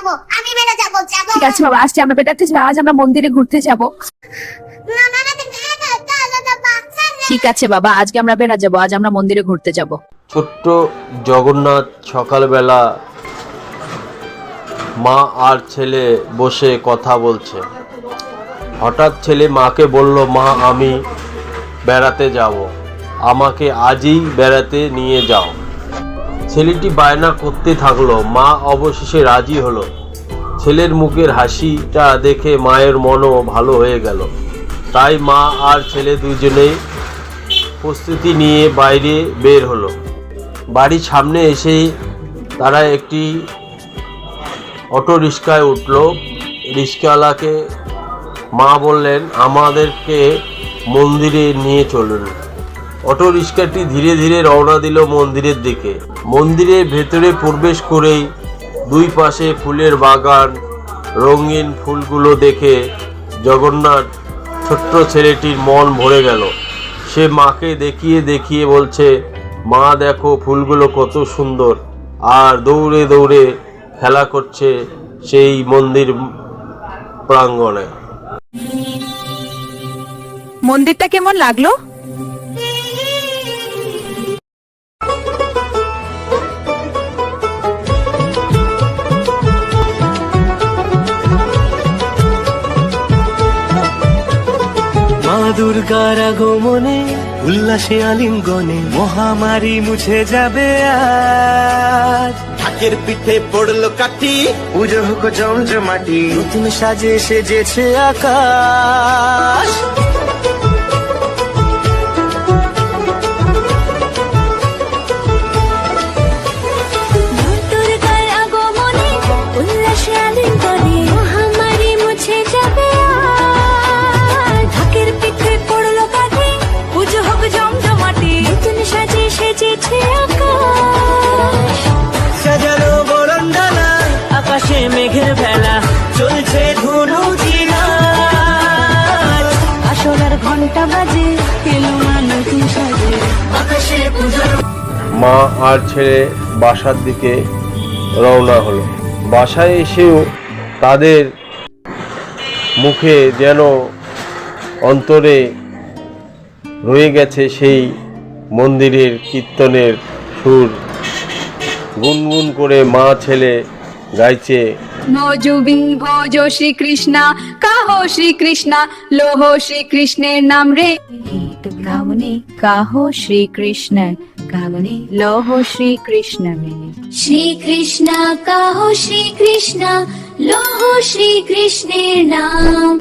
যাবো, আমি বেড়ে যাবো, যাবো। ঠিক আছে বাবা, আসছি আমরা বেড়াতে যাবো। আজ আমরা মন্দিরে ঘুরতে যাব। ঠিক আছে বাবা, আজকে আমরা বেড়া যাবো। আজ আমরা মন্দিরে ঘুরতে যাব। ছোট্ট জগন্নাথ সকালবেলা মা আর ছেলে বসে কথা বলছে। হঠাৎ ছেলে মাকে বলল, মা আমি বেড়াতে যাব, আমাকে আজই বেড়াতে নিয়ে যাও। ছেলেটি বায়না করতে থাকলো। মা অবশেষে রাজি হলো। ছেলের মুখের হাসিটা দেখে মায়ের মনও ভালো হয়ে গেল। তাই মা আর ছেলে দুজনেই প্রস্তুতি নিয়ে বাইরে বের হলো। বাড়ির সামনে এসেই তারা একটি অটো রিক্সায় উঠল। রিক্সাওয়ালাকে মা বললেন, আমাদেরকে মন্দিরে নিয়ে চলুন। অটো রিক্সাটি ধীরে ধীরে রওনা দিল মন্দিরের দিকে। মন্দিরের ভেতরে প্রবেশ করেই দুই পাশে ফুলের বাগান, রঙিন ফুলগুলো দেখে জগন্নাথ ছোট্ট ছেলেটির মন ভরে গেল। সে মাকে দেখিয়ে দেখিয়ে বলছে, মা দেখো ফুলগুলো কত সুন্দর। আর দৌড়ে দৌড়ে খেলা করছে সেই মন্দির প্রাঙ্গণে। মন্দিরটা কেমন লাগলো? মা দুর্গার আগমনে উল্লাসে আলিঙ্গনে মহামারী মুছে যাবে আজ। ঢাকের পিঠে পড়লো কাঠি, পুজো হোক জমজমাটি, নতুন সাজে সেজেছে আকাশ। সাজানো বরণডালা, আকাশে মেঘের ভেলা, চলছে ধনু জিনাত। আসলার ঘন্টা বাজে, এলো না নতুন সাজে, আকাশে পূজা। মা আর ছেলে বাসার দিকে রওনা হলো। বাসায় এসেও তাদের মুখে যেন অন্তরে রয়ে গেছে সেই মন্দিরের কীর্তনের সুর। গুনগুন করে মা ছেলে গাইছে, মজুবি ভোজ শ্রীকৃষ্ণ, কাহো শ্রীকৃষ্ণ, লোহ শ্রীকৃষ্ণের নাম রে। গাওনি কাহো শ্রীকৃষ্ণ, গাওনি লোহ শ্রীকৃষ্ণ মেনে। শ্রীকৃষ্ণ কাহো শ্রীকৃষ্ণ, লোহ শ্রীকৃষ্ণের নাম।